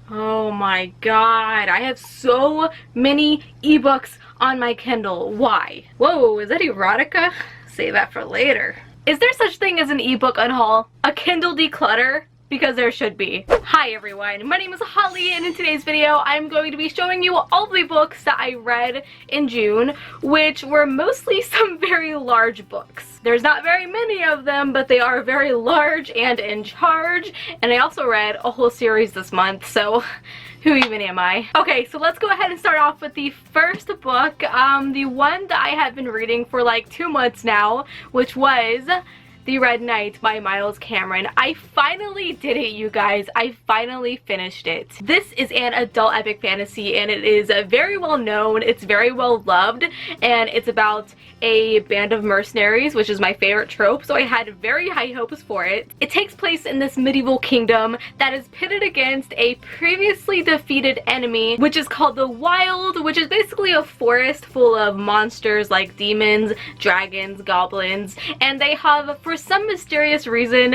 Oh my god, I have so many ebooks on my Kindle. Why? Whoa, is that erotica? Save that for later. Is there such thing as an ebook unhaul? A Kindle declutter? Because there should be. Hi everyone, my name is Holly, and in today's video I'm going to be showing you all the books that I read in June, which were mostly some very large books. There's not very many of them, but they are very large and in charge, and I also read a whole series this month, so who even am I? Okay, so let's go ahead and start off with the first book, the one that I have been reading for like 2 months now, which was The Red Knight by Miles Cameron. I finally did it, you guys. I finally finished it. This is an adult epic fantasy, and it is very well known. It's very well loved, and it's about a band of mercenaries, which is my favorite trope, so I had very high hopes for it. It takes place in this medieval kingdom that is pitted against a previously defeated enemy, which is called the Wild, which is basically a forest full of monsters like demons, dragons, goblins, and they have, for some mysterious reason,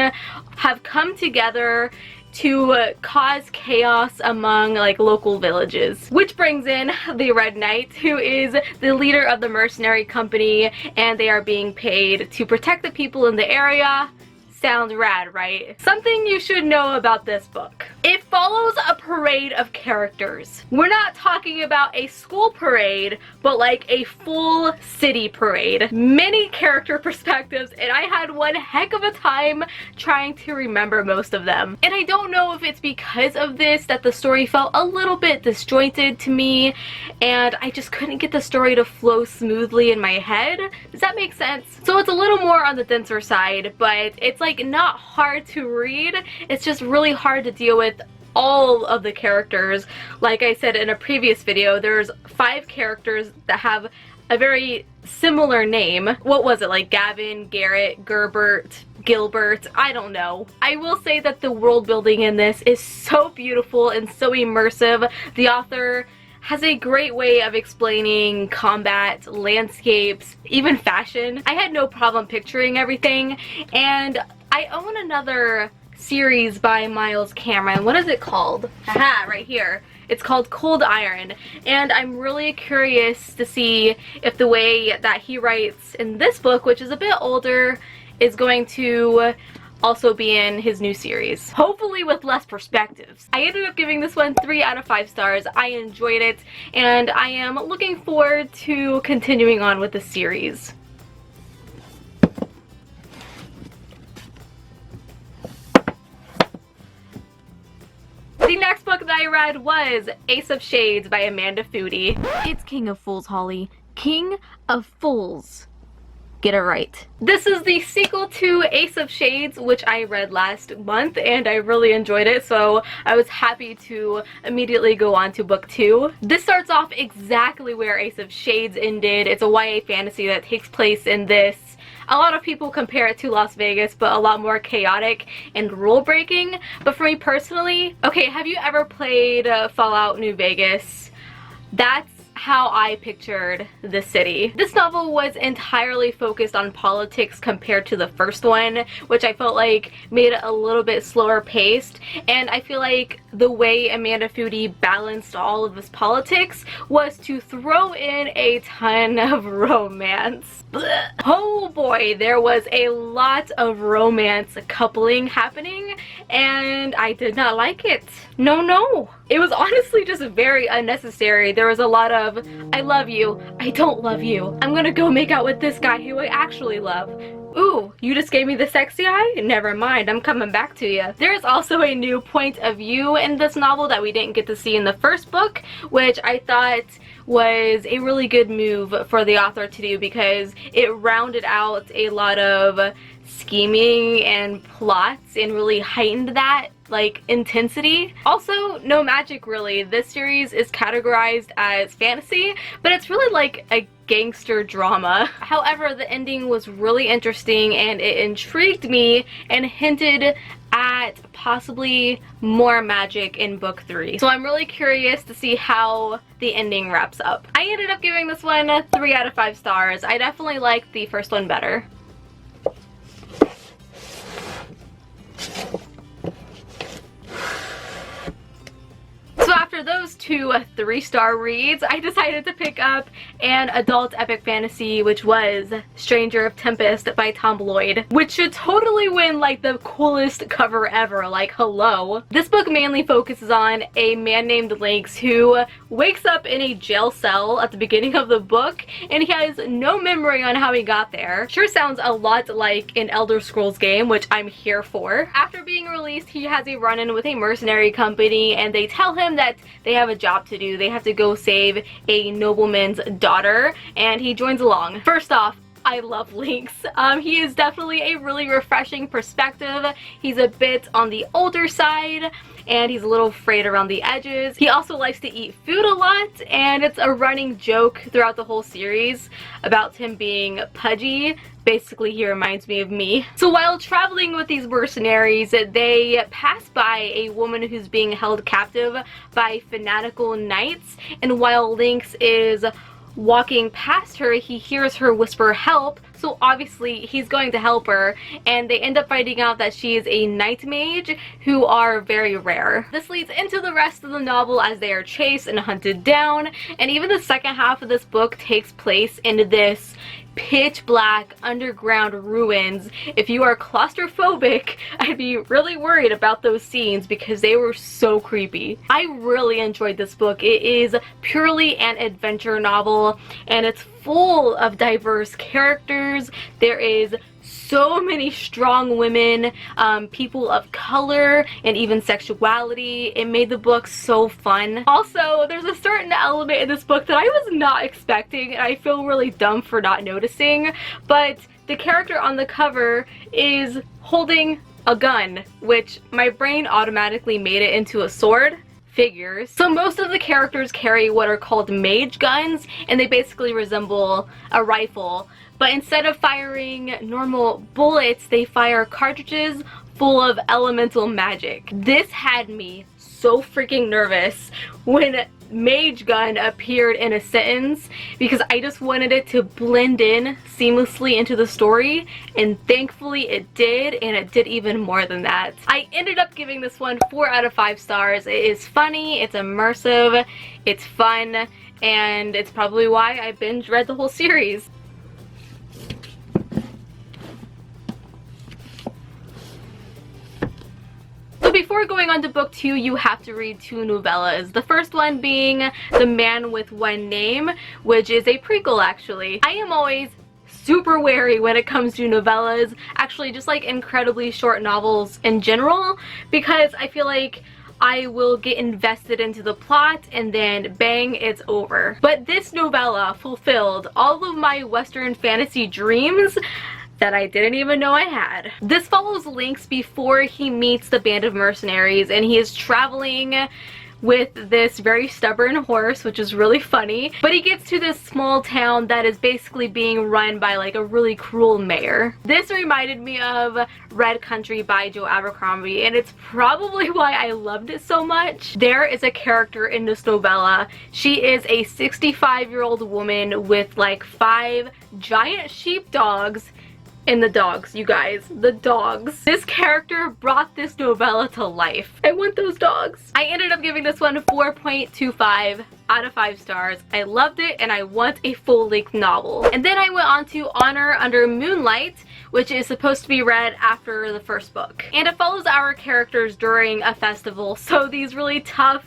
have come together to cause chaos among like local villages. Which brings in the Red Knight, who is the leader of the mercenary company, and they are being paid to protect the people in the area. Sounds rad, right? Something you should know about this book. It follows a parade of characters. We're not talking about a school parade, but like a full city parade. Many character perspectives, and I had one heck of a time trying to remember most of them. And I don't know if it's because of this that the story felt a little bit disjointed to me, and I just couldn't get the story to flow smoothly in my head. Does that make sense? So it's a little more on the denser side, but it's like not hard to read. It's just really hard to deal with all of the characters. Like I said in a previous video, there's 5 characters that have a very similar name. What was it, like Gavin, Garrett, Gerbert, Gilbert? I don't know. I will say that the world building in this is so beautiful and so immersive. The author has a great way of explaining combat, landscapes, even fashion. I had no problem picturing everything, and I own another series by Miles Cameron. What is it called? Aha, right here. It's called Cold Iron, and I'm really curious to see if the way that he writes in this book, which is a bit older, is going to also be in his new series. Hopefully with less perspectives. I ended up giving this one 3 out of 5 stars. I enjoyed it, and I am looking forward to continuing on with the series. The next book that I read was Ace of Shades by Amanda Foody. It's King of Fools, Holly. King of Fools. Get it right. This is the sequel to Ace of Shades, which I read last month, and I really enjoyed it, so I was happy to immediately go on to book 2. This starts off exactly where Ace of Shades ended. It's a YA fantasy that takes place in this. A lot of people compare it to Las Vegas, but a lot more chaotic and rule-breaking. But for me personally, okay, have you ever played Fallout New Vegas? That's how I pictured the city. This novel was entirely focused on politics compared to the first one, which I felt like made it a little bit slower paced, and I feel like the way Amanda Foody balanced all of this politics was to throw in a ton of romance. Blech. Oh boy, there was a lot of romance coupling happening, and I did not like it. No. It was honestly just very unnecessary. There was a lot of, I love you, I don't love you, I'm gonna go make out with this guy who I actually love. Ooh, you just gave me the sexy eye? Never mind, I'm coming back to you. There is also a new point of view in this novel that we didn't get to see in the first book, which I thought was a really good move for the author to do because it rounded out a lot of scheming and plots and really heightened that like intensity. Also, no magic really. This series is categorized as fantasy, but it's really like a gangster drama. However, the ending was really interesting and it intrigued me and hinted at possibly more magic in book 3. So I'm really curious to see how the ending wraps up. I ended up giving this one 3 out of 5 stars. I definitely liked the first one better. after those two 3-star reads, I decided to pick up an adult epic fantasy, which was Stranger of Tempest by Tom Lloyd, which should totally win like the coolest cover ever, like hello. This book mainly focuses on a man named Lynx who wakes up in a jail cell at the beginning of the book, and he has no memory on how he got there. Sure sounds a lot like an Elder Scrolls game, which I'm here for. After being released, he has a run-in with a mercenary company, and they tell him that they have a job to do. They have to go save a nobleman's daughter, and he joins along. First off, I love Lynx. He is definitely a really refreshing perspective. He's a bit on the older side, and he's a little frayed around the edges. He also likes to eat food a lot, and it's a running joke throughout the whole series about him being pudgy. Basically, he reminds me of me. So while traveling with these mercenaries, they pass by a woman who's being held captive by fanatical knights, and while Lynx is walking past her, he hears her whisper help, so obviously he's going to help her, and they end up finding out that she is a night mage who are very rare. This leads into the rest of the novel as they are chased and hunted down, and even the second half of this book takes place in this pitch black underground ruins. If you are claustrophobic, I'd be really worried about those scenes because they were so creepy. I really enjoyed this book. It is purely an adventure novel, and it's full of diverse characters. There is so many strong women, people of color, and even sexuality. It made the book so fun. Also, there's a certain element in this book that I was not expecting, and I feel really dumb for not noticing, but the character on the cover is holding a gun, which my brain automatically made it into a sword. Figures. So most of the characters carry what are called mage guns, and they basically resemble a rifle, but instead of firing normal bullets, they fire cartridges full of elemental magic. This had me so freaking nervous when mage gun appeared in a sentence because I just wanted it to blend in seamlessly into the story, and thankfully it did, and it did even more than that. I ended up giving this one 4 out of 5 stars. It is funny, it's immersive, it's fun, and it's probably why I binge read the whole series. Before going on to book 2, you have to read 2 novellas. The first one being The Man with One Name, which is a prequel actually. I am always super wary when it comes to novellas, actually just like incredibly short novels in general, because I feel like I will get invested into the plot and then bang, it's over. But this novella fulfilled all of my Western fantasy dreams that I didn't even know I had. This follows Lynx before he meets the band of mercenaries, and he is traveling with this very stubborn horse, which is really funny, but he gets to this small town that is basically being run by like a really cruel mayor. This reminded me of Red Country by Joe Abercrombie, and it's probably why I loved it so much. There is a character in this novella. She is a 65-year-old woman with like 5 giant sheepdogs. And the dogs, you guys, the dogs. This character brought this novella to life. I want those dogs. I ended up giving this one 4.25 out of 5 stars. I loved it, and I want a full-length novel. And then I went on to Honor Under Moonlight, which is supposed to be read after the first book. And it follows our characters during a festival, so these really tough,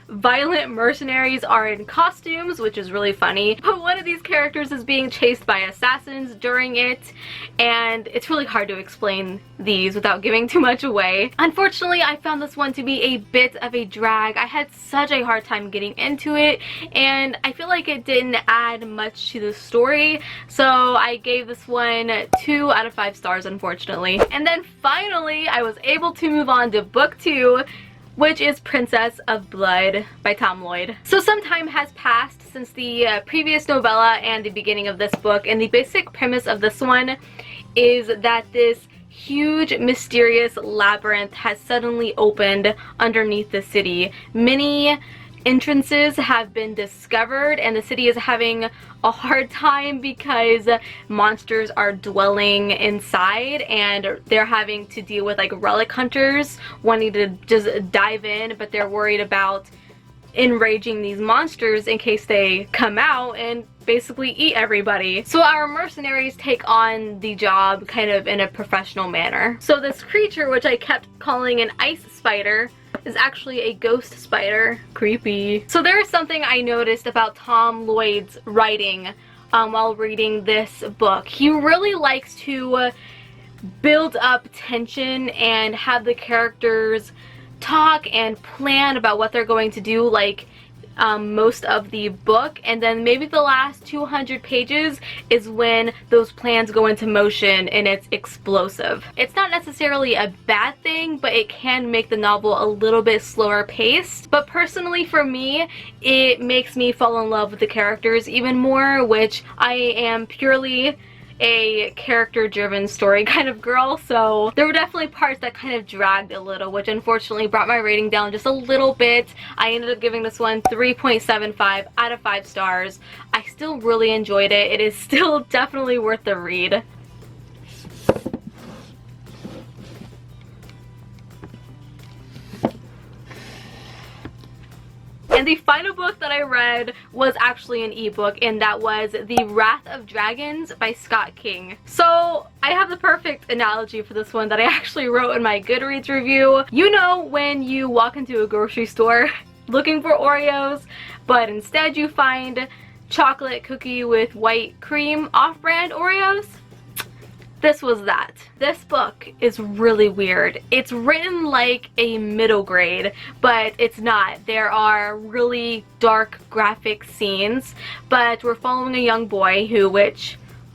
violent mercenaries are in costumes, which is really funny, but one of these characters is being chased by assassins during it, and it's really hard to explain these without giving too much away. Unfortunately, I found this one to be a bit of a drag. I had such a hard time getting into it, and I feel like it didn't add much to the story, so I gave this one 2 out of 5 stars, unfortunately. And then finally, I was able to move on to book 2, which is Princess of Blood by Tom Lloyd. So some time has passed since the previous novella and the beginning of this book, and the basic premise of this one is that this huge mysterious labyrinth has suddenly opened underneath the city. Many entrances have been discovered, and the city is having a hard time because monsters are dwelling inside, and they're having to deal with like relic hunters wanting to just dive in, but they're worried about enraging these monsters in case they come out and basically eat everybody. So our mercenaries take on the job kind of in a professional manner. So this creature, which I kept calling an ice spider, is actually a ghost spider. Creepy. So there is something I noticed about Tom Lloyd's writing while reading this book. He really likes to build up tension and have the characters talk and plan about what they're going to do, like most of the book, and then maybe the last 200 pages is when those plans go into motion and it's explosive. It's not necessarily a bad thing, but it can make the novel a little bit slower paced. But personally for me, it makes me fall in love with the characters even more, which I am purely a character-driven story kind of girl, so there were definitely parts that kind of dragged a little, which unfortunately brought my rating down just a little bit. I ended up giving this one 3.75 out of 5 stars. I still really enjoyed it. It is still definitely worth the read. And the final book that I read was actually an ebook, and that was The Wrath of Dragons by Scott King. So I have the perfect analogy for this one that I actually wrote in my Goodreads review. You know when you walk into a grocery store looking for Oreos, but instead you find chocolate cookie with white cream off-brand Oreos? This was that. This book is really weird. It's written like a middle grade, but it's not. There are really dark graphic scenes, but we're following a young boy who,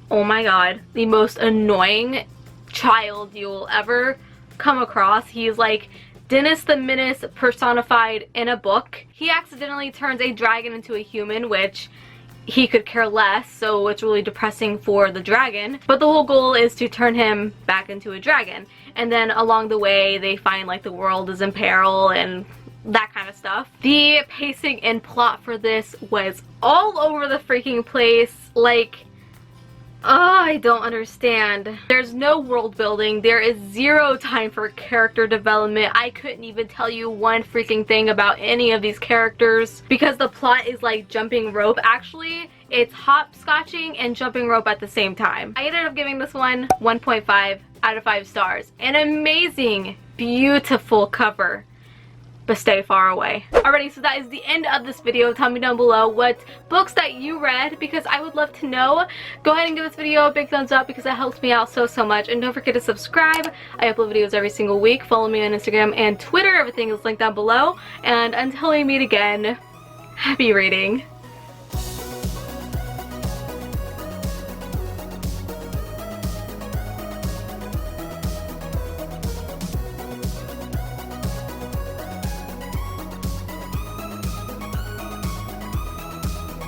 oh my god, the most annoying child you'll ever come across. He's like Dennis the Menace personified in a book. He accidentally turns a dragon into a human, which he could care less, so it's really depressing for the dragon. But the whole goal is to turn him back into a dragon. And then along the way, they find like the world is in peril and that kind of stuff. The pacing and plot for this was all over the freaking place. Like, I don't understand. There's no world building. There is zero time for character development. I couldn't even tell you one freaking thing about any of these characters because the plot is like jumping rope. Actually, it's hopscotching and jumping rope at the same time. I ended up giving this one 1.5 out of 5 stars. An amazing, beautiful cover, but stay far away. Alrighty, so that is the end of this video. Tell me down below what books that you read because I would love to know. Go ahead and give this video a big thumbs up because that helps me out so much. And don't forget to subscribe. I upload videos every single week. Follow me on Instagram and Twitter. Everything is linked down below. And until we meet again, happy reading.